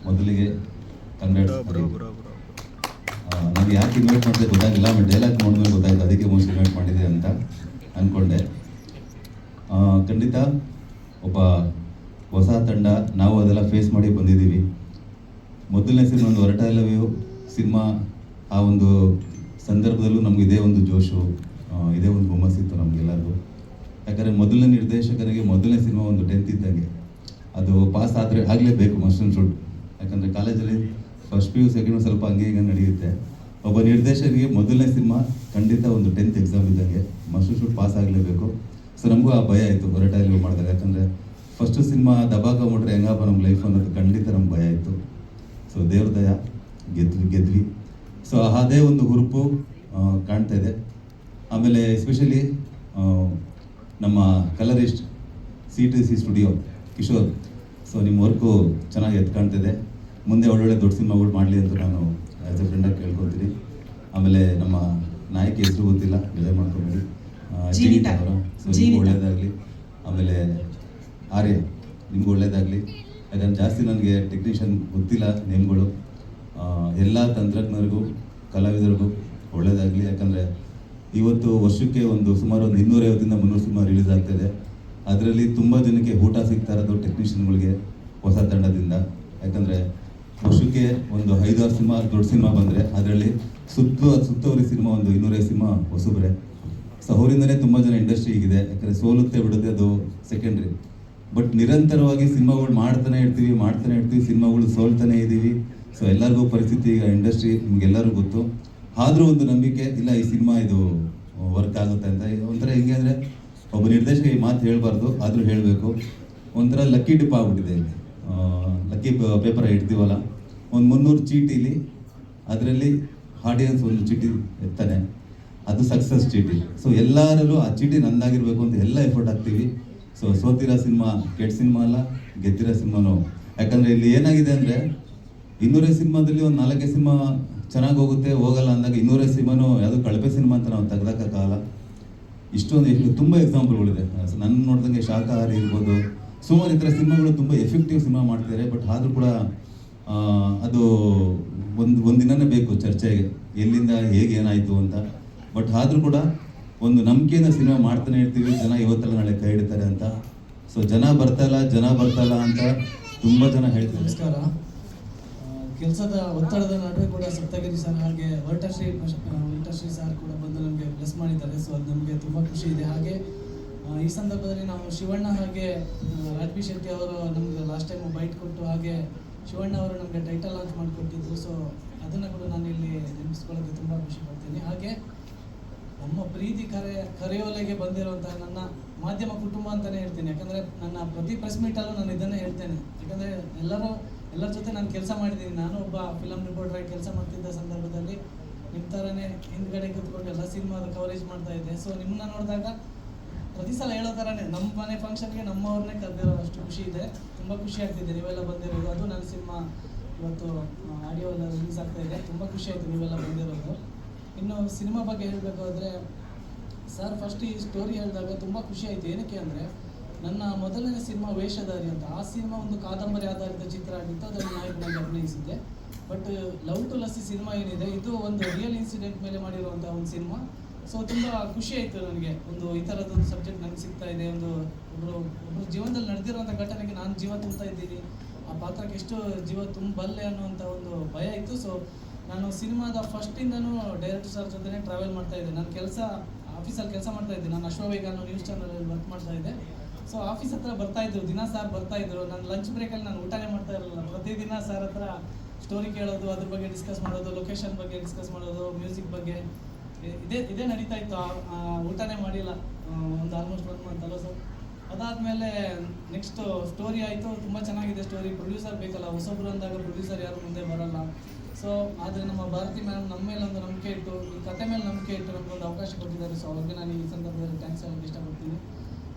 ಮೊದಲಿಗೆ ಕಂಗ್ರಾಟ್ಸ್. ನನಗೆ ಯಾಕೆ ಇನ್ವೈಟ್ ಮಾಡಿದೆ ಗೊತ್ತಾಗಿಲ್ಲ, ಆಮೇಲೆ ಡೈಲಾಗ್ ನೋಡಿದ್ಮೇಲೆ ಗೊತ್ತಾಯ್ತು ಅದಕ್ಕೆ ಮೋಸ್ಟ್ ಇನ್ವೈಟ್ ಮಾಡಿದೆ ಅಂತ ಅಂದ್ಕೊಂಡೆ. ಖಂಡಿತ ಒಬ್ಬ ಹೊಸ ತಂಡ, ನಾವು ಅದೆಲ್ಲ ಫೇಸ್ ಮಾಡಿ ಬಂದಿದ್ದೀವಿ. ಮೊದಲನೇ ಸಿನಿಮಾ ಒಂದು ಹೊರಟ ಲವ್ ಸಿನಿಮಾ, ಆ ಒಂದು ಸಂದರ್ಭದಲ್ಲೂ ನಮ್ಗೆ ಇದೇ ಒಂದು ಜೋಶು, ಇದೇ ಒಂದು ಹುಮ್ಮಸ್ಸಿತ್ತು ನಮಗೆಲ್ಲರಿಗೂ. ಯಾಕಂದರೆ ಮೊದಲನೇ ನಿರ್ದೇಶಕನಿಗೆ ಮೊದಲನೇ ಸಿನಿಮಾ ಒಂದು 10th ಇದ್ದಂಗೆ, ಅದು ಪಾಸ್ ಆದರೆ ಆಗಲೇಬೇಕು ಮಸ್ಟ್ ಆ್ಯಂಡ್ ಶುಡ್. ಯಾಕಂದರೆ ಕಾಲೇಜಲ್ಲಿ ಫಸ್ಟ್ PU ಸೆಕೆಂಡ್ ಸ್ವಲ್ಪ ಹಂಗೆ ಹಿಂಗೆ ನಡೆಯುತ್ತೆ. ಒಬ್ಬ ನಿರ್ದೇಶಕರಿಗೆ ಮೊದಲನೇ ಸಿನಿಮಾ ಖಂಡಿತ ಒಂದು 10th ಎಕ್ಸಾಮ್ ಇದ್ದಂಗೆ, ಮಸ್ಟ್ ಆ್ಯಂಡ್ ಶುಡ್ ಪಾಸ್ ಆಗಲೇಬೇಕು. ಸೊ ನಮಗೂ ಆ ಭಯ ಇತ್ತು ಹೊರಟ ಲವ್ ಮಾಡಿದಾಗ, ಯಾಕಂದರೆ ಫಸ್ಟ್ ಸಿನಿಮಾ ದಬಾಕ ಮುಟ್ರೆ ಹೆಂಗಪ್ಪ ನಮ್ಮ ಲೈಫ್ ಅನ್ನೋದು ಖಂಡಿತ ನಮ್ಗೆ ಭಯ ಇತ್ತು. ಸೊ ದೇವ್ರ ದಯ ಗೆದ್ವಿ. ಸೊ ಅದೇ ಒಂದು ಹುರುಪು ಕಾಣ್ತಾ ಇದೆ. ಆಮೇಲೆ ಎಸ್ಪೆಷಲಿ ನಮ್ಮ colourist CTC studio Kishore, so ನಿಮ್ಮ ವರ್ಕು ಚೆನ್ನಾಗಿ ಕಾಣ್ತಿದೆ. ಮುಂದೆ ಒಳ್ಳೊಳ್ಳೆ ದೊಡ್ಡ ಸಿನಿಮಾಗಳು ಮಾಡಲಿ ಅಂತ ನಾನು ಆ್ಯಸ್ ಎ ಫ್ರೆಂಡಾಗಿ ಕೇಳ್ಕೊತೀನಿ. ಆಮೇಲೆ ನಮ್ಮ ನಾಯಕಿ ಹೆಸರು ಗೊತ್ತಿಲ್ಲ, ಬೆಲೆ ಮಾಡ್ಕೊಂಬಿಡಿ, ಜೀವಿತಾ ಅವರು. ಸೊ ನಿಮ್ಗೆ ಒಳ್ಳೇದಾಗಲಿ. ಆಮೇಲೆ ಆರ್ಯ, ನಿಮ್ಗೆ ಒಳ್ಳೇದಾಗಲಿ. ಯಾಕಂದ್ರೆ ಜಾಸ್ತಿ ನನಗೆ ಟೆಕ್ನಿಷಿಯನ್ ಗೊತ್ತಿಲ್ಲ ನೇಮ್ಗಳು. ಎಲ್ಲ ತಂತ್ರಜ್ಞರಿಗೂ ಕಲಾವಿದರಿಗೂ ಒಳ್ಳೇದಾಗಲಿ. ಯಾಕಂದರೆ ಇವತ್ತು ವರ್ಷಕ್ಕೆ ಸುಮಾರು ಒಂದು 250 300 ಸಿನಿಮಾ ರಿಲೀಸ್ ಆಗ್ತಾಯಿದೆ. ಅದರಲ್ಲಿ ತುಂಬ ಜನಕ್ಕೆ ಊಟ ಸಿಗ್ತಾ ಇರೋದು ಟೆಕ್ನಿಷಿಯನ್ಗಳಿಗೆ ಹೊಸ ತಂಡದಿಂದ. ಯಾಕಂದರೆ ವರ್ಷಕ್ಕೆ ಒಂದು 5-6 ಸಿನಿಮಾ ದೊಡ್ಡ ಸಿನಿಮಾ ಬಂದರೆ ಅದರಲ್ಲಿ ಸುತ್ತುವರಿ ಸಿನಿಮಾ ಒಂದು 250 ಸಿನಿಮಾ ಹೊಸಬ್ರೆ. ಸೊ ಅವರಿಂದನೇ ತುಂಬ ಜನ ಇಂಡಸ್ಟ್ರಿ ಹೀಗಿದೆ. ಯಾಕಂದರೆ ಸೋಲುತ್ತೆ ಬಿಡುತ್ತೆ ಅದು ಸೆಕೆಂಡ್ರಿ, ಬಟ್ ನಿರಂತರವಾಗಿ ಸಿನಿಮಾಗಳು ಮಾಡ್ತಾನೆ ಇರ್ತೀವಿ, ಸಿನಿಮಾಗಳು ಸೋಲ್ತಾನೆ ಇದ್ದೀವಿ. ಸೊ ಎಲ್ಲರಿಗೂ ಪರಿಸ್ಥಿತಿ ಈಗ ಇಂಡಸ್ಟ್ರಿ ನಿಮ್ಗೆಲ್ಲರಿಗೂ ಗೊತ್ತು. ಆದರೂ ಒಂದು ನಂಬಿಕೆ ಇಲ್ಲ, ಈ ಸಿನಿಮಾ ಇದು ವರ್ಕ್ ಆಗುತ್ತೆ ಅಂತ. ಒಂಥರ ಹೆಂಗೆ ಅಂದರೆ ಒಬ್ಬ ನಿರ್ದೇಶಕ ಈ ಮಾತು ಹೇಳಬಾರ್ದು, ಆದರೂ ಹೇಳಬೇಕು. ಒಂಥರ ಲಕ್ಕಿ ಡಿಪ್ ಆಗ್ಬಿಟ್ಟಿದೆ ಇಲ್ಲಿ. ಲಕ್ಕಿ ಪೇಪರ್ ಇಡ್ತೀವಲ್ಲ, ಒಂದು 300 ಚೀಟಿಲಿ ಅದರಲ್ಲಿ ಆಡಿಯನ್ಸ್ ಒಂದು ಚೀಟಿ ಇರ್ತಾನೆ, ಅದು ಸಕ್ಸಸ್ ಚೀಟಿ. ಸೊ ಎಲ್ಲರಲ್ಲೂ ಆ ಚೀಟಿ ನಂದಾಗಿರ್ಬೇಕು ಅಂತ ಎಲ್ಲ ಎಫರ್ಟ್ ಹಾಕ್ತೀವಿ. ಸೊ ಸೋತಿರೋ ಸಿನಿಮಾ ಕೆಟ್ಟ ಸಿನಿಮಾ ಅಲ್ಲ, ಗೆದ್ದಿರೋ ಸಿನಿಮಾನು. ಯಾಕಂದರೆ ಇಲ್ಲಿ ಏನಾಗಿದೆ ಅಂದರೆ 200 ಸಿನಿಮಾದಲ್ಲಿ ಒಂದು 4 ಸಿನಿಮಾ ಚೆನ್ನಾಗಿ ಹೋಗಲ್ಲ ಅಂದಾಗ 200 ಸಿನಿಮಾನು ಯಾವುದು ಕಳಪೆ ಸಿನಿಮಾ ಅಂತ ನಾವು ತೆಗ್ದಾಕಾಗಲ್ಲ. ಇಷ್ಟೊಂದು ತುಂಬ ಎಕ್ಸಾಂಪಲ್ಗಳಿದೆ. ನನ್ನ ನೋಡ್ದಂಗೆ ಶಾಖಾಹಾರಿ ಇರ್ಬೋದು, ಸುಮಾರು ಈ ಥರ ಸಿನಿಮಾಗಳು ತುಂಬ ಎಫೆಕ್ಟಿವ್ ಸಿನಿಮಾ ಮಾಡ್ತಿದ್ದಾರೆ. ಬಟ್ ಆದರೂ ಕೂಡ ಅದು ಒಂದು ದಿನನೇ ಬೇಕು ಚರ್ಚೆಗೆ, ಎಲ್ಲಿಂದ ಹೇಗೆ ಏನಾಯಿತು ಅಂತ. ಬಟ್ ಆದರೂ ಕೂಡ ಒಂದು ನಂಬಿಕೆಯಿಂದ ಸಿನಿಮಾ ಮಾಡ್ತಾನೆ ಇರ್ತೀವಿ, ಜನ ಇವತ್ತಲ್ಲ ನಾಳೆ ಕೈ ಹಿಡ್ತಾರೆ ಅಂತ. ಸೊ ಜನ ಬರ್ತಲ್ಲ ಅಂತ ತುಂಬ ಜನ ಹೇಳ್ತಾರೆ. ನಮಸ್ಕಾರ. ಕೆಲಸದ ಒತ್ತಡದ ನಡುವೆ ಕೂಡ ಸಪ್ತಗಿರಿ ಸರ್ ಹಾಗೆ ವರ್ಟಶ್ರೀ ಸರ್ ಕೂಡ ಬಂದು ನಮಗೆ ಬ್ಲೆಸ್ ಮಾಡಿದ್ದಾರೆ. ಸೊ ಅದು ನಮಗೆ ತುಂಬ ಖುಷಿ ಇದೆ. ಹಾಗೆ ಈ ಸಂದರ್ಭದಲ್ಲಿ ನಾವು ಶಿವಣ್ಣ ಹಾಗೆ ರಾಜ್ಬಿ ಶೆಟ್ಟಿ ಅವರು ನಮ್ಗೆ ಲಾಸ್ಟ್ ಟೈಮ್ ಬೈಟ್ ಕೊಟ್ಟು, ಹಾಗೆ ಶಿವಣ್ಣ ಅವರು ನಮಗೆ ಟೈಟಲ್ ಲಾಂಚ್ ಮಾಡಿಕೊಟ್ಟಿದ್ರು. ಸೊ ಅದನ್ನು ಕೂಡ ನಾನು ಇಲ್ಲಿ ನೆನಪಿಸ್ಕೊಳ್ಳೋಕ್ಕೆ ತುಂಬ ಖುಷಿ ಪಡ್ತೀನಿ. ಹಾಗೆ ನಮ್ಮ ಪ್ರೀತಿ ಕರೆಯೋಲೆಗೆ ಬಂದಿರುವಂತಹ ನನ್ನ ಮಾಧ್ಯಮ ಕುಟುಂಬ ಅಂತಲೇ ಹೇಳ್ತೀನಿ. ಯಾಕಂದರೆ ನನ್ನ ಪ್ರತಿ ಪ್ರೆಸ್ ಮೀಟಲ್ಲೂ ನಾನು ಇದನ್ನೇ ಹೇಳ್ತೇನೆ. ಯಾಕಂದರೆ ಎಲ್ಲರ ಜೊತೆ ನಾನು ಕೆಲಸ ಮಾಡಿದ್ದೀನಿ. ನಾನು ಒಬ್ಬ ಫಿಲಮ್ ರಿಪೋರ್ಟರಾಗಿ ಕೆಲಸ ಮಾಡ್ತಿದ್ದ ಸಂದರ್ಭದಲ್ಲಿ ನಿಮ್ಮ ಥರನೇ ಹಿಂದ್ಗಡೆ ಕೂತ್ಕೊಂಡು ಎಲ್ಲ ಸಿನಿಮಾದ ಕವರೇಜ್ ಮಾಡ್ತಾ ಇದ್ದೆ. ಸೊ ನಿಮ್ಮನ್ನ ನೋಡಿದಾಗ ಪ್ರತಿ ಸಲ ಹೇಳೋ ಥರನೇ ನಮ್ಮ ಮನೆ ಫಂಕ್ಷನ್ಗೆ ನಮ್ಮವ್ರನ್ನೇ ಕರೆದಿರೋ ಅಷ್ಟು ಖುಷಿ ಇದೆ. ತುಂಬ ಖುಷಿ ಆಗ್ತಿದೆ ನೀವೆಲ್ಲ ಬಂದಿರೋದು. ಅದು ನನ್ನ ಸಿನಿಮಾ ಇವತ್ತು ಆಡಿಯೋ ಎಲ್ಲ ರಿಲೀಸ್ ಆಗ್ತಾ ಇದೆ. ತುಂಬ ಖುಷಿ ಆಯಿತು ನೀವೆಲ್ಲ ಬಂದಿರೋದು. ಇನ್ನು ಸಿನಿಮಾ ಬಗ್ಗೆ ಹೇಳಬೇಕಾದ್ರೆ ಸರ್ ಫಸ್ಟ್ ಈ ಸ್ಟೋರಿ ಹೇಳಿದಾಗ ತುಂಬ ಖುಷಿ ಆಯಿತು. ಏನಕ್ಕೆ ಅಂದರೆ ನನ್ನ ಮೊದಲನೇ ಸಿನಿಮಾ ವೇಷಧಾರಿ ಅಂತ, ಆ ಸಿನಿಮಾ ಒಂದು ಕಾದಂಬರಿ ಆಧಾರಿತ ಚಿತ್ರ ಆಗಿತ್ತು. ಅದರಲ್ಲಿ ನಾಯಕನಾಗಿ ಅಭಿನಯಿಸಿದ್ದೆ. But love to Lassi cinema ಏನಿದೆ, ಇದು ಒಂದು ರಿಯಲ್ ಇನ್ಸಿಡೆಂಟ್ ಮೇಲೆ ಮಾಡಿರುವಂಥ ಒಂದು ಸಿನಿಮಾ. ಸೊ ತುಂಬ ಖುಷಿ ಆಯಿತು ನನಗೆ, ಒಂದು ಈ ಥರದೊಂದು ಸಬ್ಜೆಕ್ಟ್ ನನಗೆ ಸಿಗ್ತಾ ಇದೆ. ಒಬ್ಬರು ಜೀವನದಲ್ಲಿ ನಡೆದಿರುವಂಥ ಘಟನೆಗೆ ನಾನು ಜೀವ ತುಂಬ್ತಾ ಇದ್ದೀನಿ, ಆ ಪಾತ್ರಕ್ಕೆ ಎಷ್ಟು ಜೀವ ತುಂಬಬಲ್ಲೆ ಅನ್ನುವಂಥ ಒಂದು ಭಯ ಇತ್ತು. ಸೊ ನಾನು ಸಿನಿಮಾದ ಫಸ್ಟಿಂದನೂ ಡೈರೆಕ್ಟರ್ ಸರ್ ಜೊತೆ ಟ್ರಾವೆಲ್ ಮಾಡ್ತಾ ಇದ್ದೆ. ನಾನು ಆಫೀಸಲ್ಲಿ ಕೆಲಸ ಮಾಡ್ತಾ ಇದ್ದೆ. ನಾನು ಅಶ್ವವೇಗ ಅನ್ನೋ ನ್ಯೂಸ್ ಚಾನಲಲ್ಲಿ ವರ್ಕ್ ಮಾಡ್ತಾ ಇದ್ದೆ. ಸೊ ಆಫೀಸ್ ಹತ್ರ ಬರ್ತಾಯಿದ್ರು, ದಿನ ಸಾರ್ ಬರ್ತಾಯಿದ್ರು. ನಾನು ಲಂಚ್ ಬ್ರೇಕಲ್ಲಿ ನಾನು ಊಟನೇ ಮಾಡ್ತಾ ಇರಲಿಲ್ಲ. ಪ್ರತಿದಿನ ಸರ್ ಹತ್ರ ಸ್ಟೋರಿ ಕೇಳೋದು, ಅದ್ರ ಬಗ್ಗೆ ಡಿಸ್ಕಸ್ ಮಾಡೋದು, ಲೊಕೇಶನ್ ಬಗ್ಗೆ ಡಿಸ್ಕಸ್ ಮಾಡೋದು, ಮ್ಯೂಸಿಕ್ ಬಗ್ಗೆ ಇದೇ ನಡೀತಾ ಇತ್ತು. ಊಟನೇ ಮಾಡಿಲ್ಲ ಒಂದು ಆಲ್ಮೋಸ್ಟ್ 1 ಮಂತ್ ಅಲ್ಲ ಸರ್. ಅದಾದಮೇಲೆ ನೆಕ್ಸ್ಟ್ ಸ್ಟೋರಿ ಆಯಿತು. ತುಂಬ ಚೆನ್ನಾಗಿದೆ ಸ್ಟೋರಿ. ಪ್ರೊಡ್ಯೂಸರ್ ಬೇಕಲ್ಲ, ಹೊಸಬ್ರು ಅಂದಾಗ ಪ್ರೊಡ್ಯೂಸರ್ ಯಾರು ಮುಂದೆ ಬರಲ್ಲ. ಸೊ ಆದರೆ ನಮ್ಮ ಭಾರತಿ ಮ್ಯಾಮ್ ನಮ್ಮ ಮೇಲೆ ಒಂದು ನಂಬಿಕೆ ಇಟ್ಟು, ಈ ಕತೆ ಮೇಲೆ ನಂಬಿಕೆ ಇಟ್ಟು ನಮಗೊಂದು ಅವಕಾಶ ಕೊಟ್ಟಿದ್ದಾರೆ. ಸೊ ಅವ್ರಿಗೆ ನಾನು ಈ ಸಂದರ್ಭದಲ್ಲಿ ಥ್ಯಾಂಕ್ಸ್ ಹೇಳೋಕ್ಕೆ ಇಷ್ಟಪಡ್ತೀನಿ.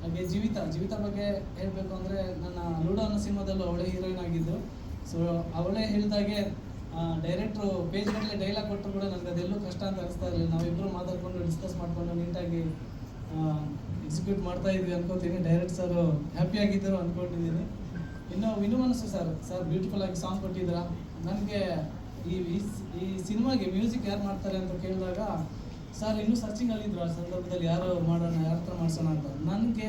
ಹಾಗೆ ಜೀವಿತಾ ಬಗ್ಗೆ ಹೇಳಬೇಕು ಅಂದರೆ, ನನ್ನ ಲೂಡೋ ಅನ್ನೋ ಸಿನಿಮಾದಲ್ಲೂ ಅವಳೇ ಹೀರೋಯಿನ್ ಆಗಿದ್ದು. ಸೊ ಅವಳೇ ಹೇಳಿದಾಗೆ ಡೈರೆಕ್ಟ್ರು ಪೇಜ್ ಗಟ್ಟಲೆ ಡೈಲಾಗ್ ಕೊಟ್ಟರು ಕೂಡ ನನಗೆ ಅದೆಲ್ಲೂ ಕಷ್ಟ ಅಂತ ಅನಿಸ್ತಾ ಇರಲಿಲ್ಲ. ನಾವಿಬ್ಬರು ಮಾತಾಡ್ಕೊಂಡು ಡಿಸ್ಕಸ್ ಮಾಡಿಕೊಂಡು ನೀಟಾಗಿ ಎಕ್ಸಿಕ್ಯೂಟ್ ಮಾಡ್ತಾ ಇದ್ವಿ ಅನ್ಕೋತೀನಿ. ಡೈರೆಕ್ಟ್ ಸರ್ ಹ್ಯಾಪಿಯಾಗಿದ್ದರು ಅಂದ್ಕೊಂಡಿದ್ದೀನಿ. ಇನ್ನು ವಿನು ಮನಸ್ಸು ಸರ್ ಬ್ಯೂಟಿಫುಲ್ ಆಗಿ ಸಾಂಗ್ ಕೊಟ್ಟಿದ್ರ. ನನಗೆ ಈ ಸಿನಿಮಾಗೆ ಮ್ಯೂಸಿಕ್ ಯಾರು ಮಾಡ್ತಾರೆ ಅಂತ ಕೇಳಿದಾಗ ಸರ್ ಇನ್ನೂ ಸರ್ಚಿಂಗಲ್ಲಿದ್ದರು. ಆ ಸಂದರ್ಭದಲ್ಲಿ ಯಾರು ಮಾಡೋಣ, ಯಾರ ಹತ್ರ ಮಾಡಿಸೋಣ ಅಂತ. ನನಗೆ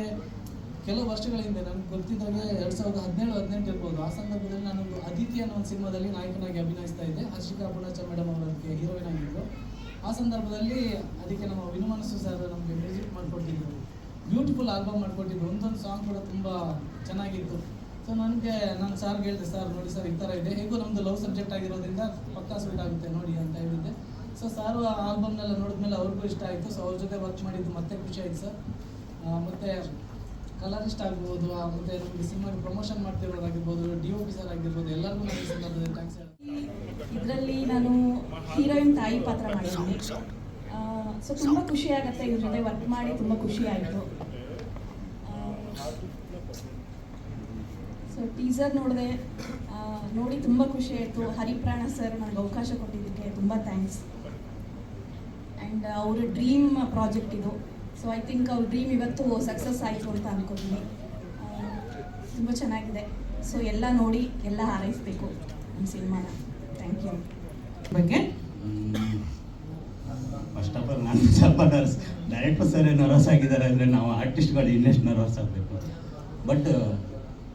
ಕೆಲವು ವರ್ಷಗಳ ಹಿಂದೆ ನನಗೆ ಗೊತ್ತಿದ್ದಾಗೆ 2017-18 ಇರ್ಬೋದು. ಆ ಸಂದರ್ಭದಲ್ಲಿ ನಾನೊಂದು ಅದಿತಿ ಅನ್ನೋ ಒಂದು ಸಿನಿಮಾದಲ್ಲಿ ನಾಯಕನಾಗಿ ಅಭಿನಯಿಸ್ತಾ ಇದ್ದೆ. ಹರ್ಷಿಕಾ ಪೂರ್ಣಚ ಮೇಡಮ್ ಅವರಿಗೆ ಹೀರೋಯಿನ್ ಆಗಿದ್ದರು. ಆ ಸಂದರ್ಭದಲ್ಲಿ ಅದಕ್ಕೆ ನಮ್ಮ ವಿನು ಮನಸ್ಸು ಸರ್ ನಮಗೆ ಮ್ಯೂಸಿಕ್ ಮಾಡಿಕೊಟ್ಟಿದ್ರು. ಬ್ಯೂಟಿಫುಲ್ ಆಲ್ಬಮ್ ಮಾಡಿಕೊಟ್ಟಿದ್ದು. ಒಂದೊಂದು ಸಾಂಗ್ ಕೂಡ ತುಂಬ ಚೆನ್ನಾಗಿತ್ತು. ಸೊ ನಾನು ಸಾರ್ಗೆ ಹೇಳಿದೆ, ಸರ್ ನೋಡಿ ಸರ್ ಈ ಥರ ಇದೆ, ಹೇಗೋ ನಮ್ಮದು ಲವ್ ಸಬ್ಜೆಕ್ಟ್ ಆಗಿರೋದ್ರಿಂದ ಪಕ್ಕಾ ಸೂಟ್ ಆಗುತ್ತೆ ನೋಡಿ ಅಂತ ಹೇಳಿದ್ದೆ. ಸೊ ಸಾರು ಆ ಆಲ್ಬಮ್ನೆಲ್ಲ ನೋಡಿದ್ಮೇಲೆ ಅವ್ರಿಗೂ ಇಷ್ಟ ಆಯಿತು. ಸೊ ಅವ್ರ ಜೊತೆ ವರ್ಕ್ ಮಾಡಿದ್ದು ಮತ್ತೆ ಖುಷಿ ಆಯಿತು ಸರ್. ಮತ್ತು ಕಲರಿಸ್ಟ್ ಆಗ್ಬೋದು, ಮತ್ತು ನಮಗೆ ಸಿನಿಮಾಗೆ ಪ್ರಮೋಷನ್ ಮಾಡ್ತಿರೋರಾಗಿರ್ಬೋದು, DOP ಸರ್ ಆಗಿರ್ಬೋದು, ಎಲ್ಲರಿಗೂ ನಾನು ಈ ಸಂದರ್ಭದಲ್ಲಿ ಥ್ಯಾಂಕ್ಸ್ ಹೇಳ್ತೀನಿ. ಇದರಲ್ಲಿ ನಾನು ಹೀರೋಯಿನ್ ತಾಯಿ ಪಾತ್ರ ಮಾಡಿದ್ದೀನಿ. ಸೊ ತುಂಬ ಖುಷಿ ಆಗುತ್ತೆ ಇವ್ರ ಜೊತೆ ವರ್ಕ್ ಮಾಡಿ, ತುಂಬ ಖುಷಿ ಆಯಿತು. ಸೊ ಟೀಸರ್ ನೋಡಿ ತುಂಬ ಖುಷಿ ಆಯಿತು. ಹರಿಪ್ರಾಣ ಸರ್ ನನಗೆ ಅವಕಾಶ ಕೊಟ್ಟಿದ್ದಕ್ಕೆ ತುಂಬ ಥ್ಯಾಂಕ್ಸ್. ಆ್ಯಂಡ್ ಅವ್ರ ಡ್ರೀಮ್ ಪ್ರಾಜೆಕ್ಟ್ ಇದು. ಸೊ ಐ ಥಿಂಕ್ ಅವ್ರ ಡ್ರೀಮ್ ಇವತ್ತು ಸಕ್ಸಸ್ ಆಯಿತು ಅಂತ ಅಂದ್ಕೊತೀನಿ. ತುಂಬ ಚೆನ್ನಾಗಿದೆ. ಸೊ ಎಲ್ಲ ನೋಡಿ ಎಲ್ಲ ಹಾರೈಸಬೇಕು ನಮ್ಮ ಸಿನಿಮಾನ. Thank you. ಬಗ್ಗೆ ಫಸ್ಟ್ ಆಫ್ ಆಲ್ ನಾನು ಸ್ವಲ್ಪ ಡೈರೆಕ್ಟರ್ ಸರ್ ನರ್ವಸ್ ಆಗಿದ್ದಾರೆ ಅಂದರೆ ನಾವು ಆರ್ಟಿಸ್ಟ್ಗಳು ಇನ್ನೆಷ್ಟು ನರ್ವಸ್ ಆಗಬೇಕು. ಬಟ್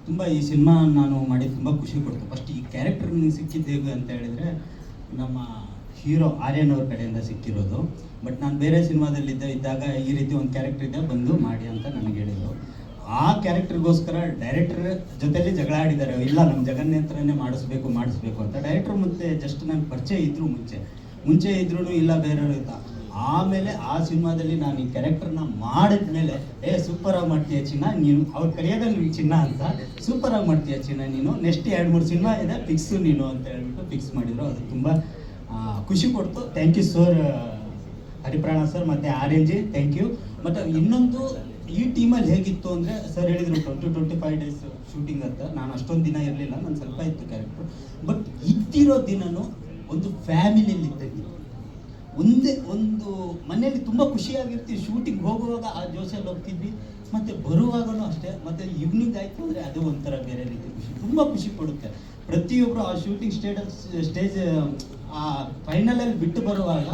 ತುಂಬ ಈ ಸಿನಿಮಾ ನಾನು ಮಾಡಿ ತುಂಬ ಖುಷಿ ಕೊಡ್ತು. ಫಸ್ಟ್ ಈ ಕ್ಯಾರೆಕ್ಟರ್ ನನಗೆ ಸಿಕ್ಕಿದ್ದು ಹೇಗೆ ಅಂತ ಹೇಳಿದರೆ ನಮ್ಮ ಹೀರೋ ಆರ್ಯನ್ ಅವ್ರ ಕಡೆಯಿಂದ ಸಿಕ್ಕಿರೋದು. ಬಟ್ ನಾನು ಬೇರೆ ಇದ್ದಾಗ ಈ ರೀತಿ ಒಂದು ಕ್ಯಾರೆಕ್ಟರ್ ಇದೆ ಬಂದು ಮಾಡಿ ಅಂತ ನನಗೆ ಹೇಳಿದರು. ಆ ಕ್ಯಾರೆಕ್ಟರ್ಗೋಸ್ಕರ ಡೈರೆಕ್ಟರ್ ಜೊತೆಲಿ ಜಗಳ ಆಡಿದ್ದಾರೆ. ಇಲ್ಲ ನಮ್ಮ ಜಗನ್ನೇತ್ರನೇ ಮಾಡಿಸ್ಬೇಕು ಅಂತ. ಡೈರೆಕ್ಟರ್ ಮತ್ತೆ ಜಸ್ಟ್ ನನ್ನ ಪರಿಚಯ ಇದ್ದರು ಮುಂಚೆ ಇದ್ರೂ ಇಲ್ಲ ಬೇರೆಯವರು ಇತ್ತ. ಆಮೇಲೆ ಆ ಸಿನಿಮಾದಲ್ಲಿ ನಾನು ಈ ಕ್ಯಾರೆಕ್ಟರ್ನ ಮಾಡಿದ್ಮೇಲೆ ಸೂಪರಾಗಿ ಮಾಡ್ತೀಯ ಚಿನ್ನ ನೀನು, ಅವ್ರು ಕರೆಯೋದಲ್ಲಿ ನೀವು ಚಿನ್ನ ಅಂತ, ಸೂಪರಾಗಿ ಮಾಡ್ತೀಯ ಚಿನ್ನ ನೀನು, ನೆಕ್ಸ್ಟ್ 2-3 ಸಿನಿಮಾ ಇದೆ ಫಿಕ್ಸು ನೀನು ಅಂತ ಹೇಳ್ಬಿಟ್ಟು ಫಿಕ್ಸ್ ಮಾಡಿದರು. ಅದು ತುಂಬ ಖುಷಿ ಕೊಡ್ತು. ಥ್ಯಾಂಕ್ ಯು ಸರ್, ಹರಿಪ್ರಾಣ ಸರ್ ಮತ್ತು RNG ಥ್ಯಾಂಕ್ ಯು. ಮತ್ತು ಇನ್ನೊಂದು ಈ ಟೀಮಲ್ಲಿ ಹೇಗಿತ್ತು ಅಂದರೆ ಸರ್ ಹೇಳಿದರು 20-25 ಡೇಸ್ ಶೂಟಿಂಗ್ ಅಂತ. ನಾನು ಅಷ್ಟೊಂದು ದಿನ ಇರಲಿಲ್ಲ, ನಾನು ಸ್ವಲ್ಪ ಇತ್ತು ಕ್ಯಾರೆಕ್ಟ್ರು. ಬಟ್ ಇದ್ದಿರೋ ದಿನವೂ ಒಂದು ಫ್ಯಾಮಿಲಿಯಲ್ಲಿ ಇದ್ದಂಗೆ, ಒಂದು ಮನೆಯಲ್ಲಿ ತುಂಬ ಖುಷಿಯಾಗಿರ್ತೀವಿ. ಶೂಟಿಂಗ್ ಹೋಗುವಾಗ ಆ ಜೋಶಲ್ಲಿ ಹೋಗ್ತಿದ್ವಿ, ಮತ್ತು ಬರುವಾಗಲೂ ಅಷ್ಟೇ. ಮತ್ತು ಈವ್ನಿಂಗ್ ಆಯಿತು ಅಂದರೆ ಅದು ಒಂಥರ ಬೇರೆ ರೀತಿ ಖುಷಿ, ತುಂಬ ಖುಷಿ ಕೊಡುತ್ತೆ. ಪ್ರತಿಯೊಬ್ಬರು ಆ ಶೂಟಿಂಗ್ ಸ್ಟೇಜ್ ಆ ಫೈನಲಲ್ಲಿ ಬಿಟ್ಟು ಬರುವಾಗ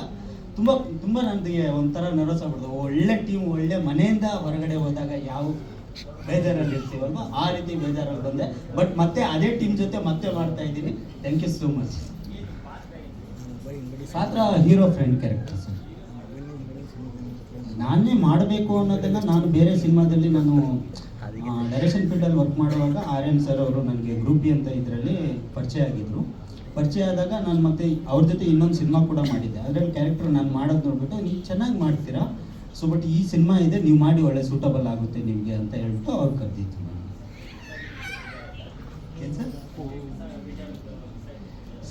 ತುಂಬ ನನಗೆ ಒಂಥರ ನರ್ವಸ್ ಆಗ್ಬಿಡ್ತು. ಒಳ್ಳೆ ಟೀಮ್, ಒಳ್ಳೆ ಮನೆಯಿಂದ ಹೊರಗಡೆ ಹೋದಾಗ ಯಾವ ಬೇಜಾರಲ್ಲಿ ಇರ್ತೀವಲ್ವ ಆ ರೀತಿ ಬೇಜಾರಲ್ಲಿ ಬಂದೆ. ಬಟ್ ಮತ್ತೆ ಅದೇ ಟೀಮ್ ಜೊತೆ ಮತ್ತೆ ಮಾಡ್ತಾ ಇದ್ದೀನಿ. Thank you so much. ಪಾತ್ರ ಹೀರೋ ಫ್ರೆಂಡ್ ಕ್ಯಾರೆಕ್ಟರ್ ಸರ್. ನಾನೇ ಮಾಡಬೇಕು ಅನ್ನೋದನ್ನು ನಾನು ಬೇರೆ ಸಿನಿಮಾದಲ್ಲಿ ನಾನು ಡೈರೆಕ್ಷನ್ ಫೀಲ್ಡಲ್ಲಿ ವರ್ಕ್ ಮಾಡುವಾಗ RN ಸರ್ ಅವರು ನನಗೆ ಗ್ರೂಪ್ ಬಿ ಅಂತ ಇದರಲ್ಲಿ ಪರಿಚಯ ಆದಾಗ ನಾನು ಮತ್ತೆ ಅವ್ರ ಜೊತೆ ಇನ್ನೊಂದು ಸಿನಿಮಾ ಕೂಡ ಮಾಡಿದ್ದೆ. ಅದರಲ್ಲಿ ಕ್ಯಾರೆಕ್ಟರ್ ನಾನು ಮಾಡೋದು ನೋಡ್ಬಿಟ್ಟು ನೀವು ಚೆನ್ನಾಗಿ ಮಾಡ್ತೀರಾ, ಸೊ ಬಟ್ ಈ ಸಿನಿಮಾ ಇದೆ ನೀವು ಮಾಡಿ ಒಳ್ಳೆ ಸೂಟಬಲ್ ಆಗುತ್ತೆ ನಿಮಗೆ ಅಂತ ಹೇಳ್ಬಿಟ್ಟು ಅವ್ರು ಕರೆದಿತ್ತು. ಏನು ಸರ್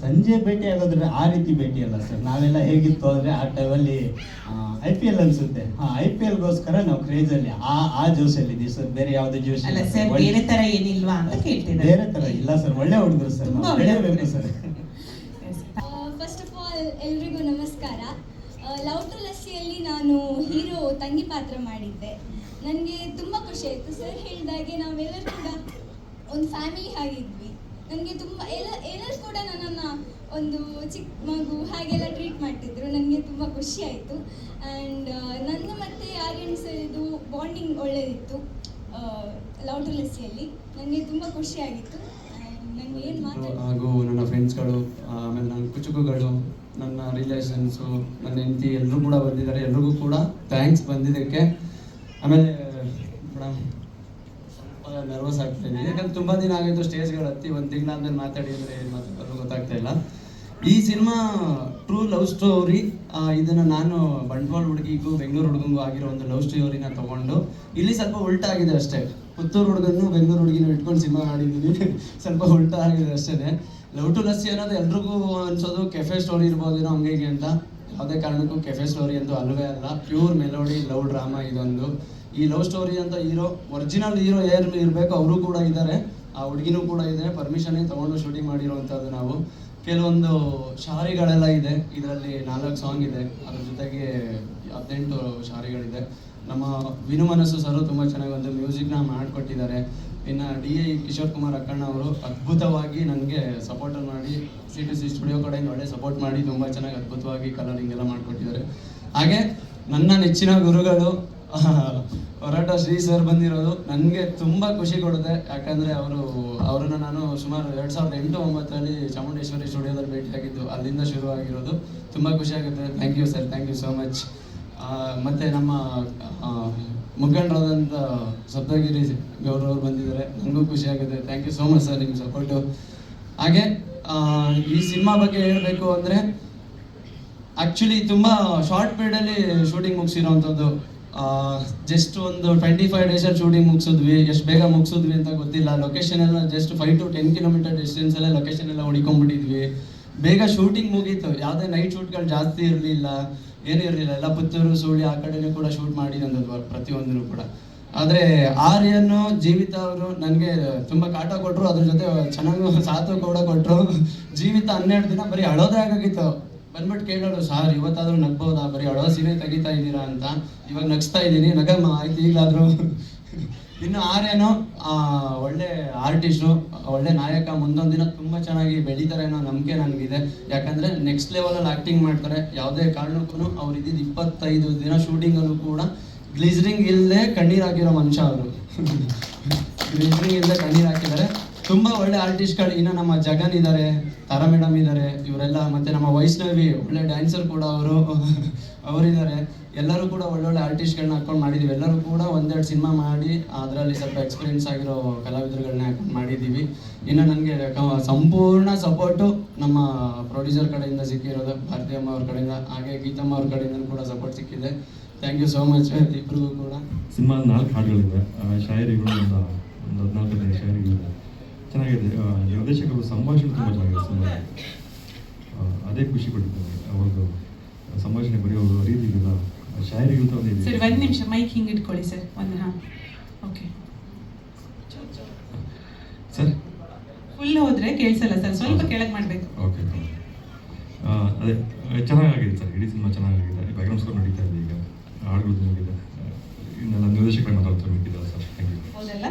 ಸಂಜೆ ಭೇಟಿ ಆಗೋದ್ರೆ ಆ ರೀತಿ ಭೇಟಿ ಅಲ್ಲ ಸರ್. ನಾವೆಲ್ಲ ಹೇಗಿತ್ತು ಅಂದರೆ ಆ ಟೈಮಲ್ಲಿ IPL ಅನ್ಸುತ್ತೆ, IPLಗೋಸ್ಕರ ನಾವು ಕ್ರೇಜಲ್ಲಿ ಆ ಜೋಶಲ್ಲಿದ್ದೀವಿ ಸರ್. ಬೇರೆ ಯಾವುದೇ ಜೋಶ್ ಅಲ್ಲ ಸರ್, ಬೇರೆ ತರ ಏನಿಲ್ವಾ ಅಂತ ಕೇಳ್ತಿದ್ದಾರೆ. ಬೇರೆ ತರ ಇಲ್ಲ ಸರ್, ಒಳ್ಳೆ ಹುಡುಗರು ಸರ್, ಬೆಳೆಯಬೇಕು ಸರ್. ಫಸ್ಟ್ ಆಫ್ ಆಲ್ ಎಲ್ರಿಗೂ ನಮಸ್ಕಾರ. ಲವ್ ಟು ಲಸ್ಸಿಯಲ್ಲಿ ನಾನು ಹೀರೋ ತಂಗಿ ಪಾತ್ರ ಮಾಡಿದ್ದೆ. ನನಗೆ ತುಂಬ ಖುಷಿ ಆಯಿತು. ಸರ್ ಹೇಳಿದಾಗೆ ನಾವೆಲ್ಲರೂ ಕೂಡ ಒಂದು ಫ್ಯಾಮಿಲಿ ಆಗಿದ್ವಿ. ನನಗೆ ತುಂಬ ಎಲ್ಲರೂ ಕೂಡ ನನ್ನನ್ನು ಒಂದು ಚಿಕ್ಕ ಮಗು ಹಾಗೆಲ್ಲ ಟ್ರೀಟ್ ಮಾಡ್ತಿದ್ರು. ನನಗೆ ತುಂಬ ಖುಷಿ ಆಯಿತು. ಆ್ಯಂಡ್ ನನ್ನ ಮತ್ತು RN ಸರ್ದು ಬಾಂಡಿಂಗ್ ಒಳ್ಳೆಯದಿತ್ತು ಲವ್ ಟು ಲಸ್ಸಿಯಲ್ಲಿ. ನನಗೆ ತುಂಬ ಖುಷಿಯಾಗಿತ್ತು. ನನಗೆ ಏನು ಮಾತಾಡೋದು ಹಾಗೂ ನನ್ನ ಫ್ರೆಂಡ್ಸ್ಗಳು, ಆಮೇಲೆ ನನ್ನ ಕುಚುಕುಗಳು, ನನ್ನ ರಿಲೇಷನ್ಸು, ನನ್ನ ಹೆಂಡತಿ ಎಲ್ಲರೂ ಕೂಡ ಬಂದಿದ್ದಾರೆ. ಎಲ್ರಿಗೂ ಕೂಡ ಥ್ಯಾಂಕ್ಸ್ ಬಂದಿದ್ದಕ್ಕೆ. ಆಮೇಲೆ ಮೇಡಮ್ ಸ್ವಲ್ಪ ನರ್ವಸ್ ಆಗ್ತಾಯಿದ್ದೀನಿ, ಯಾಕಂದ್ರೆ ತುಂಬ ದಿನ ಆಗಿತ್ತು ಸ್ಟೇಜ್ಗಳು ಹತ್ತಿ. ಒಂದು ತಿಂಗಳಾದ್ಮೇಲೆ ಮಾತಾಡಿ ಅಂದರೆ ಏನು ಮಾತಾಡೋದು ಗೊತ್ತಾಗ್ತಾ ಇಲ್ಲ. ಈ ಸಿನಿಮಾ ಟ್ರೂ ಲವ್ ಸ್ಟೋರಿ. ಇದನ್ನು ನಾನು ಬಂಟ್ವಾಳ ಹುಡುಗಿಗೂ ಬೆಂಗಳೂರು ಹುಡುಗಂಗೂ ಆಗಿರೋ ಒಂದು ಲವ್ ಸ್ಟೋರಿನ ತೊಗೊಂಡು ಇಲ್ಲಿ ಸ್ವಲ್ಪ ಉಲ್ಟಾ ಆಗಿದೆ ಅಷ್ಟೇ. ಪುತ್ತೂರು ಹುಡುಗನ್ನು ಬೆಂಗಳೂರು ಹುಡುಗಿನ ಇಟ್ಕೊಂಡು ಸಿನಿಮಾ ಮಾಡಿದ್ದೀನಿ. ಸ್ವಲ್ಪ ಉಲ್ಟಾ ಆಗಿದೆ ಅಷ್ಟೇ. ಲವ್ ಟು ಲಸ್ಸಿ ಅನ್ನೋದು ಎಲ್ರಿಗೂ ಅನ್ಸೋದು ಕೆಫೆ ಸ್ಟೋರಿ ಇರ್ಬೋದೇನೋ ಹಂಗೆ ಅಂತ. ಯಾವುದೇ ಕಾರಣಕ್ಕೂ ಕೆಫೆ ಸ್ಟೋರಿ ಅಂತೂ ಅಲ್ಲವೇ ಅಲ್ಲ. ಪ್ಯೂರ್ ಮೆಲೋಡಿ ಲವ್ ಡ್ರಾಮಾ ಇದೊಂದು. ಈ ಲವ್ ಸ್ಟೋರಿ ಅಂತ ಒರಿಜಿನಲ್ ಹೀರೋ ಯಾರು ಇರಬೇಕು ಅವರು ಕೂಡ ಇದ್ದಾರೆ, ಆ ಹುಡುಗಿನೂ ಕೂಡ ಇದೆ. ಪರ್ಮಿಷನ್ನೇ ತೊಗೊಂಡು ಶೂಟಿಂಗ್ ಮಾಡಿರೋವಂಥದ್ದು ನಾವು. ಕೆಲವೊಂದು ಶಾರಿಗಳೆಲ್ಲ ಇದೆ ಇದರಲ್ಲಿ. 4 ಸಾಂಗ್ ಇದೆ, ಅದ್ರ ಜೊತೆಗೆ 18 ಶಾರಿಗಳಿದೆ. ನಮ್ಮ ವಿನು ಮನಸ್ಸು ಸರು ತುಂಬ ಚೆನ್ನಾಗಿ ಒಂದು ಮ್ಯೂಸಿಕ್ನ ಮಾಡಿಕೊಟ್ಟಿದ್ದಾರೆ. ಇನ್ನು DI ಕಿಶೋರ್ ಕುಮಾರ್ ಅಕ್ಕಣ್ಣ ಅವರು ಅದ್ಭುತವಾಗಿ ನನಗೆ ಸಪೋರ್ಟ್ ಮಾಡಿ C2C ಸ್ಟುಡಿಯೋ ಕಡೆಯಿಂದ ಒಳ್ಳೆ ಸಪೋರ್ಟ್ ಮಾಡಿ ತುಂಬ ಚೆನ್ನಾಗಿ ಅದ್ಭುತವಾಗಿ ಕಲರಿಂಗ್ ಎಲ್ಲ ಮಾಡಿಕೊಟ್ಟಿದ್ದಾರೆ. ಹಾಗೆ ನನ್ನ ನೆಚ್ಚಿನ ಗುರುಗಳು ಹೊರಟ ಶ್ರೀ ಸರ್ ಬಂದಿರೋದು ನನಗೆ ತುಂಬ ಖುಷಿ ಕೊಡುತ್ತೆ. ಯಾಕಂದರೆ ಅವರನ್ನು ನಾನು ಸುಮಾರು 2008-09 ಚಾಮುಂಡೇಶ್ವರಿ ಸ್ಟುಡಿಯೋದಲ್ಲಿ ಭೇಟಿಯಾಗಿದ್ದು, ಅಲ್ಲಿಂದ ಶುರುವಾಗಿರೋದು. ತುಂಬ ಖುಷಿಯಾಗುತ್ತೆ. Thank you sir, thank you so much. ಮತ್ತು ನಮ್ಮ ಮುಖಂಡರಾದಂಥ ಸಪ್ತಗಿರಿ ಗೌರವರು ಬಂದಿದ್ದಾರೆ, ನನಗೂ ಖುಷಿಯಾಗುತ್ತೆ. Thank you so much sir, ನಿಮ್ಮ ಸಪೋರ್ಟು. ಹಾಗೆ ಈ ಸಿನಿಮಾ ಬಗ್ಗೆ ಹೇಳಬೇಕು ಅಂದರೆ ಆ್ಯಕ್ಚುಲಿ ತುಂಬ ಶಾರ್ಟ್ ಪೀರಿಯಡಲ್ಲಿ ಶೂಟಿಂಗ್ ಮುಗಿಸಿರೋವಂಥದ್ದು. ಜಸ್ಟ್ ಒಂದು 25 ಡೇಸಲ್ಲಿ ಶೂಟಿಂಗ್ ಮುಗಿಸಿದ್ವಿ. ಎಷ್ಟು ಬೇಗ ಮುಗಿಸಿದ್ವಿ ಅಂತ ಗೊತ್ತಿಲ್ಲ. ಲೊಕೇಶನ್ ಎಲ್ಲ ಜಸ್ಟ್ 5 to 10 ಕಿಲೋಮೀಟರ್ ಡಿಸ್ಟೆನ್ಸಲ್ಲೇ ಲೊಕೇಶನ್ ಎಲ್ಲ ಹುಡ್ಕೊಂಡ್ಬಿಟ್ಟಿದ್ವಿ. ಬೇಗ ಶೂಟಿಂಗ್ ಮುಗೀತು. ಯಾವುದೇ ನೈಟ್ ಶೂಟ್ಗಳು ಜಾಸ್ತಿ ಇರಲಿಲ್ಲ, ಏನಿರಲಿಲ್ಲ. ಎಲ್ಲ ಪುತ್ತೂರು, ಸುಳ್ಳಿ ಆ ಕಡೆನೂ ಕೂಡ ಶೂಟ್ ಮಾಡಿದಂಥದ್ದು ಪ್ರತಿಯೊಂದನ್ನು ಕೂಡ. ಆದರೆ ಆರ್ಯನು, ಜೀವಿತ ಅವರು ನನಗೆ ತುಂಬ ಕಾಟ ಕೊಟ್ಟರು, ಅದ್ರ ಜೊತೆ ಚೆನ್ನಾಗಿ ಸಾಥು ಕೂಡ ಕೊಟ್ಟರು. ಜೀವಿತ 12 ದಿನ ಬರೀ ಅಳೋದೇ ಆಗೋಗಿತ್ತು. ಬಂದ್ಬಿಟ್ಟು ಕೇಳೋರು, ಸಾರ್ ಇವತ್ತಾದರೂ ನಗ್ಬೋದಾ, ಬರೀ ಅಳೋ ಸೀರೆ ತೆಗಿತಾ ಇದ್ದೀರಾ ಅಂತ. ಇವಾಗ ನಗಿಸ್ತಾ ಇದ್ದೀನಿ, ನಗಮ್ಮ ಆಯ್ತು ಈಗಲಾದರೂ. ಇನ್ನು ಆರ್ಯನು ಒಳ್ಳೆ ಆರ್ಟಿಸ್ಟು, ಒಳ್ಳೆ ನಾಯಕ. ಮುಂದೊಂದು ದಿನ ತುಂಬ ಚೆನ್ನಾಗಿ ಬೆಳೀತಾರೆ ಅನ್ನೋ ನಂಬಿಕೆ ನನಗಿದೆ. ಯಾಕಂದರೆ ನೆಕ್ಸ್ಟ್ ಲೆವೆಲಲ್ಲಿ ಆ್ಯಕ್ಟಿಂಗ್ ಮಾಡ್ತಾರೆ. ಯಾವುದೇ ಕಾರಣಕ್ಕೂ ಅವ್ರು ಇದ್ದಿದ್ದು 25 ದಿನ ಶೂಟಿಂಗಲ್ಲೂ ಕೂಡ ಗ್ಲಿಸರಿಂಗ್ ಇಲ್ಲದೆ ಕಣ್ಣೀರು ಹಾಕಿರೋ ಮನುಷ್ಯ ಅವರು. ಗ್ಲಿಸರಿಂಗ್ ಇಲ್ಲದೆ ಕಣ್ಣೀರು ಹಾಕಿದ್ದಾರೆ. ತುಂಬ ಒಳ್ಳೆ ಆರ್ಟಿಸ್ಟ್ಗಳು. ಇನ್ನು ನಮ್ಮ ಜಗನ್ ಇದ್ದಾರೆ, ತಾರಾ ಮೇಡಮ್ ಇದ್ದಾರೆ, ಇವರೆಲ್ಲ. ಮತ್ತು ನಮ್ಮ ವೈಷ್ಣವಿ ಒಳ್ಳೆ ಡ್ಯಾನ್ಸರ್ ಕೂಡ ಅವರಿದ್ದಾರೆ. ಎಲ್ಲರೂ ಕೂಡ ಒಳ್ಳೊಳ್ಳೆ ಆರ್ಟಿಸ್ಟ್ಗಳನ್ನ ಹಾಕೊಂಡು ಮಾಡಿದ್ದೀವಿ. ಎಲ್ಲರೂ ಕೂಡ 1-2 ಸಿನಿಮಾ ಮಾಡಿ ಅದರಲ್ಲಿ ಸ್ವಲ್ಪ ಎಕ್ಸ್ಪೀರಿಯನ್ಸ್ ಆಗಿರೋ ಕಲಾವಿದರುಗಳನ್ನ ಹಾಕೊಂಡು ಮಾಡಿದ್ದೀವಿ. ಇನ್ನು ನನಗೆ ಸಂಪೂರ್ಣ ಸಪೋರ್ಟು ನಮ್ಮ ಪ್ರೊಡ್ಯೂಸರ್ ಕಡೆಯಿಂದ ಸಿಕ್ಕಿರೋದು, ಭಾರತೀಯಮ್ಮ ಅವ್ರ ಕಡೆಯಿಂದ. ಹಾಗೆ ಗೀತಮ್ಮ ಅವ್ರ ಕಡೆಯಿಂದ ಕೂಡ ಸಪೋರ್ಟ್ ಸಿಕ್ಕಿದೆ. ಥ್ಯಾಂಕ್ ಯು ಸೋ ಮಚ್ ಇಬ್ಬರಿಗೂ ಕೂಡ. ಸಿನಿಮಾ 4 ಹಾಡುಗಳಿವೆ, ಶಾಯರಿಗಳು ಒಂದು 14 ಶಾಯರಿಗಳಿವೆ. ಚೆನ್ನಾಗಿದೆ. ನಿರ್ದೇಶಕರು ಸಂಭಾಷಣೆ ತುಂಬ ಚೆನ್ನಾಗಿದೆ ಸಿನಿಮಾ. ಅದೇ ಖುಷಿ ಪಡ್ತೀನಿ ಅವ್ರದ್ದು ಸಂಭಾಷಣೆ ಬರೆಯೋದು ರೀತಿಗಿಲ್ಲ, ಶಾಯರಿಗಳು ತಂದಿದ್ದೀವಿ. ಸರ್ 1 ನಿಮಿಷ ಮೈಕ್ ಹಿಂಗೆ ಇಟ್ಕೊಳ್ಳಿ ಸರ್. ಓಕೆ ಸರ್ ಫುಲ್ ಹೋದರೆ ಕೇಳಿಸಲ್ಲ ಸರ್, ಸ್ವಲ್ಪ ಕೆಳಗೆ ಮಾಡಬೇಕು. ಓಕೆ, ಅದೇ ಚೆನ್ನಾಗಿದೆ ಸರ್. ಇಡೀ ಸಿನಿಮಾ ಚೆನ್ನಾಗಿದೆ. ಬ್ಯಾಕ್ಗ್ರೌಂಡ್ ಸ್ಕೋರ್ ನಡೀತಾ ಇದೆ, ಈಗ ಹಾಡುಗಳು ಮುಗಿದೆ. ಇನ್ನೆಲ್ಲ ನಿರ್ದೇಶಕರ ಮಾತಾಡ್ತಾರೆ ಮಿಕ್ಕಿದ್ದಾರೆ ಸರ್. Thank you. ಹೌದಲ್ಲ.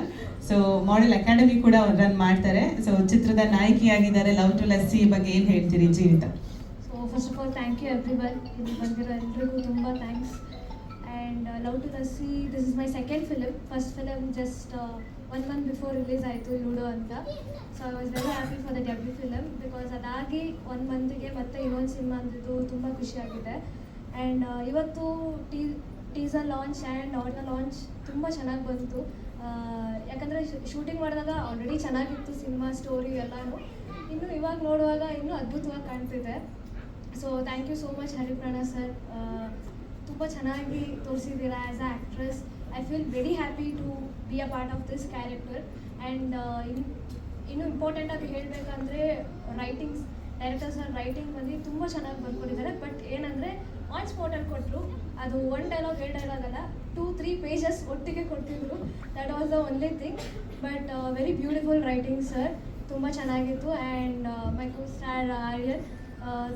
ಸೊ ಮಾಡೆಲ್ ಅಕಾಡೆಮಿ ಕೂಡ ರನ್ ಮಾಡ್ತಾರೆ. ಸೊ ಚಿತ್ರದ ನಾಯಕಿಯಾಗಿದ್ದಾರೆ. ಲವ್ ಟು ಲಸ್ಸಿ ಬಗ್ಗೆ ಏನು ಹೇಳ್ತೀರಿ Jeevitha? So first of all thank you everyone. ಇಲ್ಲಿ ಬಂದಿರೋ ಎಲ್ರಿಗೂ ತುಂಬ thanks. And love to Lassi, this is my second film. First film just 1 month before release ಆಯಿತು, ಲೂಡೋ ಅಂತ. So I was very happy for the debut film. Because ಅದಾಗಿ 1 monthಗೆ ಮತ್ತೆ ಇನ್ನೊಂದು cinema ಅಂದಿದ್ದು ತುಂಬ ಖುಷಿಯಾಗಿದೆ. ಆ್ಯಂಡ್ ಇವತ್ತು teaser launch and audio launch ತುಂಬ ಚೆನ್ನಾಗಿ ಬಂತು. ಯಾಕಂದರೆ ಶೂಟಿಂಗ್ ಮಾಡಿದಾಗ ಆಲ್ರೆಡಿ ಚೆನ್ನಾಗಿತ್ತು ಸಿನಿಮಾ ಸ್ಟೋರಿ ಎಲ್ಲನೂ. ಇನ್ನು ಇವಾಗ ನೋಡುವಾಗ ಇನ್ನೂ ಅದ್ಭುತವಾಗಿ ಕಾಣ್ತಿದೆ. So thank you so much Hariprana sir. ತುಂಬ ಚೆನ್ನಾಗಿ ತೋರಿಸಿದ್ದೀರಾ as a actress. I feel very happy to be a part of this character. And ಇನ್ನು ಇಂಪಾರ್ಟೆಂಟಾಗಿ ಹೇಳಬೇಕಂದ್ರೆ ರೈಟಿಂಗ್ಸ್, ಡೈರೆಕ್ಟರ್ ಸರ್ ರೈಟಿಂಗ್ ಬಂದು ತುಂಬ ಚೆನ್ನಾಗಿ ಬರ್ಕೊಂಡಿದ್ದಾರೆ. ಬಟ್ ಏನಂದರೆ ಆನ್ ಸ್ಪಾಟಲ್ಲಿ ಕೊಟ್ಟರು. ಅದು 1 ಡೈಲಾಗ್ 2 ಡೈಲಾಗ್ ಅಲ್ಲ, 2-3 pages ಒಟ್ಟಿಗೆ ಕೊಡ್ತಿದ್ರು. That was the only thing. But very beautiful writing sir, ತುಂಬ ಚೆನ್ನಾಗಿತ್ತು. And my costar Aryan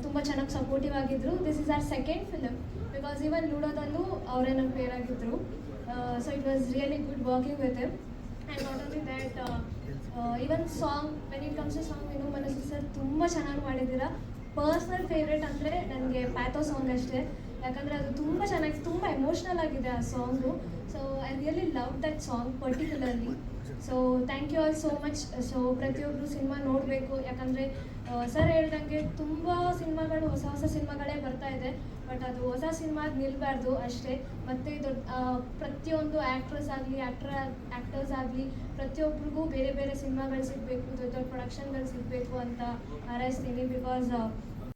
ತುಂಬ ಚೆನ್ನಾಗಿ ಸಪೋರ್ಟಿವ್ ಆಗಿದ್ದರು. This is our second film. Because even ಲೂಡೋದಲ್ಲೂ ಅವರೇ ನಮ್ಮ ಪೇರ್ ಆಗಿದ್ದರು. So it was really good working with him. And not only that, even song, when it comes to song, Vinu Manasu sir ತುಂಬ ಚೆನ್ನಾಗಿ ಮಾಡಿದ್ದೀರಾ. ಪರ್ಸ್ನಲ್ ಫೇವ್ರೇಟ್ ಅಂದರೆ ನನಗೆ ಪ್ಯಾಥೋ ಸಾಂಗ್ ಅಷ್ಟೇ. ಯಾಕಂದರೆ ಅದು ತುಂಬ ಚೆನ್ನಾಗಿ, ತುಂಬ ಎಮೋಷ್ನಲ್ ಆಗಿದೆ ಆ song. So I really love that song particularly. So thank you all so much. So ಪ್ರತಿಯೊಬ್ಬರು ಸಿನಿಮಾ ನೋಡಬೇಕು. ಯಾಕಂದರೆ ಸರ್ ಹೇಳ್ದಂಗೆ ತುಂಬ ಸಿನಿಮಾಗಳು, ಹೊಸ ಹೊಸ ಸಿನಿಮಾಗಳೇ ಬರ್ತಾ ಇದೆ. ಬಟ್ ಅದು ಹೊಸ ಸಿನಿಮಾಗೆ ನಿಲ್ಲಬಾರ್ದು ಅಷ್ಟೇ. ಮತ್ತು ಪ್ರತಿಯೊಂದು ಆ್ಯಕ್ಟ್ರಸ್ ಆಗಲಿ, ಆ್ಯಕ್ಟರ್ಸ್ ಆಗಲಿ, ಪ್ರತಿಯೊಬ್ಬರಿಗೂ ಬೇರೆ ಬೇರೆ ಸಿನಿಮಾಗಳು ಸಿಗಬೇಕು, ದೊಡ್ಡ ದೊಡ್ಡ ಪ್ರೊಡಕ್ಷನ್ಗಳು ಸಿಗಬೇಕು ಅಂತ ಹಾರೈಸ್ತೀನಿ. ಬಿಕಾಸ್